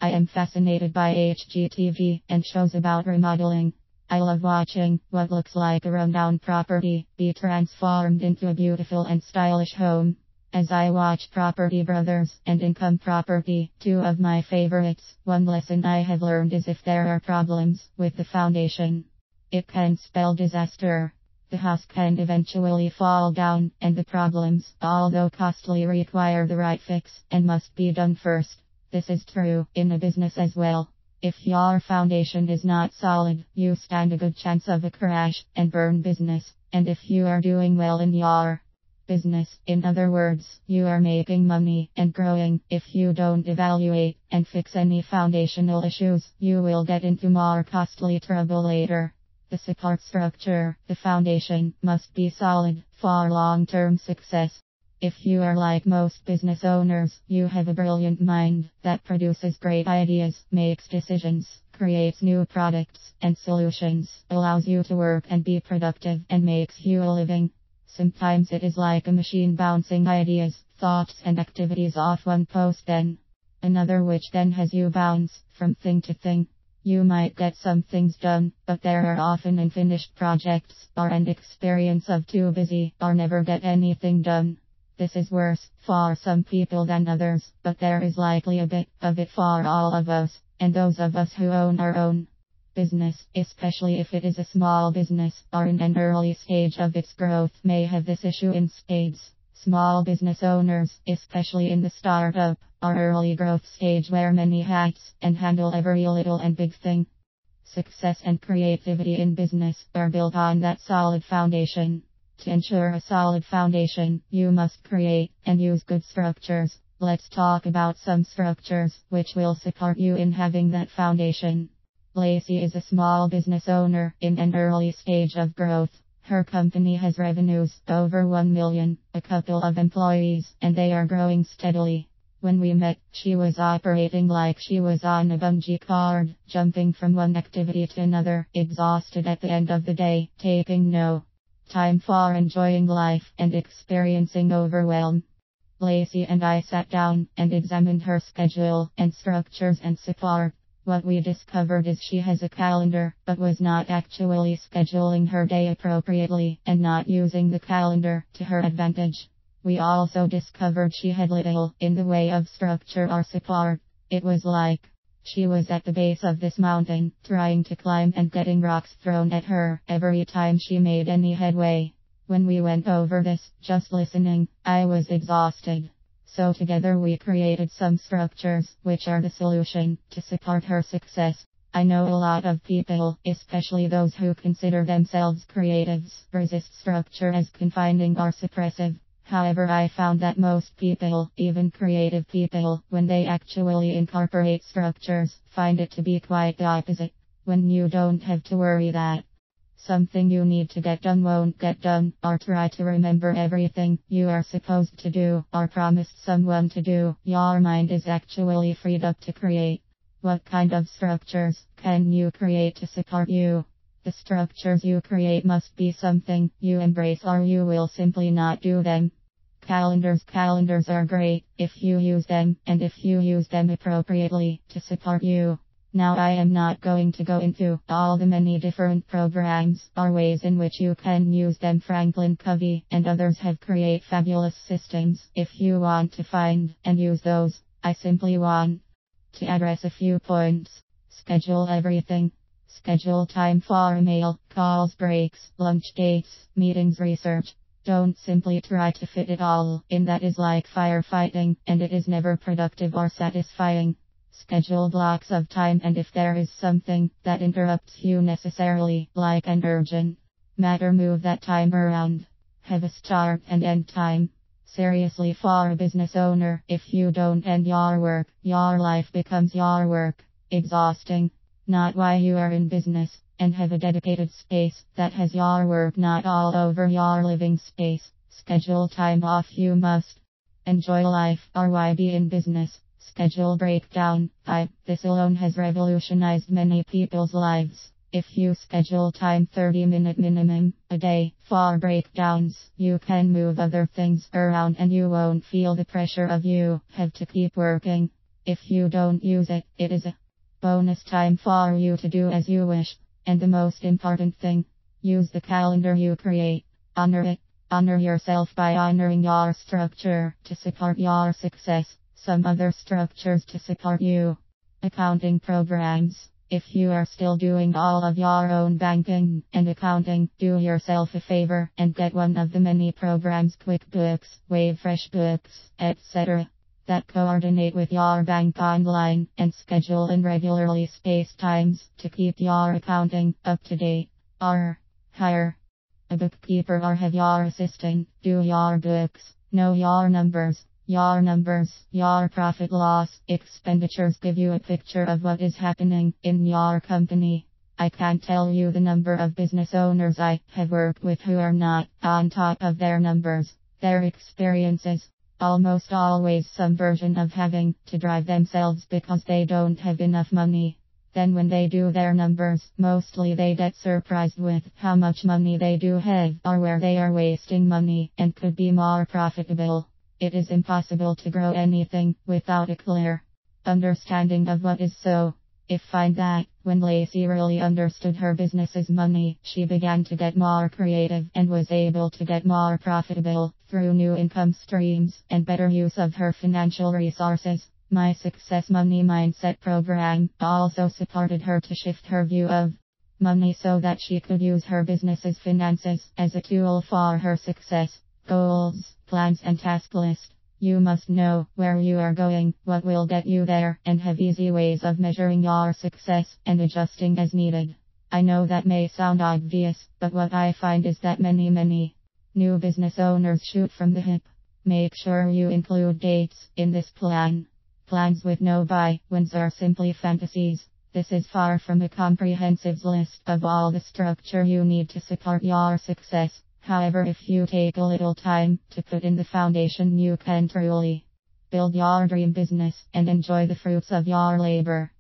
I am fascinated by HGTV and shows about remodeling. I love watching what looks like a rundown property be transformed into a beautiful and stylish home. As I watch Property Brothers and Income Property, two of my favorites, one lesson I have learned is if there are problems with the foundation, it can spell disaster. The house can eventually fall down, and the problems, although costly, require the right fix and must be done first. This is true in a business as well. If your foundation is not solid, you stand a good chance of a crash and burn business. And if you are doing well in your business, in other words, you are making money and growing, if you don't evaluate and fix any foundational issues, you will get into more costly trouble later. The support structure, the foundation, must be solid for long-term success. If you are like most business owners, you have a brilliant mind that produces great ideas, makes decisions, creates new products and solutions, allows you to work and be productive, and makes you a living. Sometimes it is like a machine bouncing ideas, thoughts and activities off one post, then another, which then has you bounce from thing to thing. You might get some things done, but there are often unfinished projects, or an experience of too busy, or never get anything done. This is worse for some people than others, but there is likely a bit of it for all of us, and those of us who own our own business, especially if it is a small business or in an early stage of its growth, may have this issue in spades. Small business owners, especially in the startup or early growth stage, wear many hats and handle every little and big thing. Success and creativity in business are built on that solid foundation. To ensure a solid foundation, you must create and use good structures. Let's talk about some structures which will support you in having that foundation. Lacey is a small business owner in an early stage of growth. Her company has revenues over 1 million, a couple of employees, and they are growing steadily. When we met, she was operating like she was on a bungee cord, jumping from one activity to another, exhausted at the end of the day, taking no time for enjoying life and experiencing overwhelm. Lacey and I sat down and examined her schedule and structures and support. What we discovered is she has a calendar, but was not actually scheduling her day appropriately and not using the calendar to her advantage. We also discovered she had little in the way of structure or support. It was like she was at the base of this mountain, trying to climb and getting rocks thrown at her every time she made any headway. When we went over this, just listening, I was exhausted. So together we created some structures, which are the solution to support her success. I know a lot of people, especially those who consider themselves creatives, resist structure as confining or suppressive. However, I found that most people, even creative people, when they actually incorporate structures, find it to be quite the opposite. When you don't have to worry that something you need to get done won't get done, or try to remember everything you are supposed to do, or promised someone to do, your mind is actually freed up to create. What kind of structures can you create to support you? The structures you create must be something you embrace, or you will simply not do them. Calendars are great if you use them, and if you use them appropriately to support you. Now, I am not going to go into all the many different programs or ways in which you can use them. Franklin Covey and others have created fabulous systems if you want to find and use those. I simply want to address a few points. Schedule everything. Schedule time for email, calls, breaks, lunch dates, meetings, research. Don't simply try to fit it all in. That is like firefighting, and it is never productive or satisfying. Schedule blocks of time, and if there is something that interrupts you necessarily, like an urgent matter, move that time around. Have a start and end time. Seriously, for a business owner, if you don't end your work, your life becomes your work. Exhausting. Not why you are in business, and have a dedicated space that has your work not all over your living space. Schedule time off. You must enjoy life, or why be in business? Schedule breakdown. This alone has revolutionized many people's lives. If you schedule time 30-minute minimum a day for breakdowns, you can move other things around and you won't feel the pressure of you have to keep working. If you don't use it, it is a bonus time for you to do as you wish. And the most important thing, use the calendar you create. Honor it. Honor yourself by honoring your structure to support your success. Some other structures to support you. Accounting programs. If you are still doing all of your own banking and accounting, do yourself a favor and get one of the many programs, QuickBooks, Wave, FreshBooks, etc., that coordinate with your bank online and schedule in regularly spaced times to keep your accounting up to date. Or hire a bookkeeper or have your assistant do your books. Know your numbers. Your profit loss expenditures give you a picture of what is happening in your company. I can't tell you the number of business owners I have worked with who are not on top of their numbers. Their experiences, almost always some version of having to drive themselves because they don't have enough money. Then when they do their numbers, mostly they get surprised with how much money they do have or where they are wasting money and could be more profitable. It is impossible to grow anything without a clear understanding of what is so. I find that when Lacey really understood her business's money, she began to get more creative and was able to get more profitable through new income streams and better use of her financial resources. My Success Money Mindset program also supported her to shift her view of money so that she could use her business's finances as a tool for her success. Goals, plans and task list. You must know where you are going, what will get you there, and have easy ways of measuring your success and adjusting as needed. I know that may sound obvious, but what I find is that many new business owners shoot from the hip. Make sure you include dates in this plan. Plans with no buy-ins are simply fantasies. This is far from a comprehensive list of all the structure you need to support your success. However, if you take a little time to put in the foundation, you can truly build your dream business and enjoy the fruits of your labor.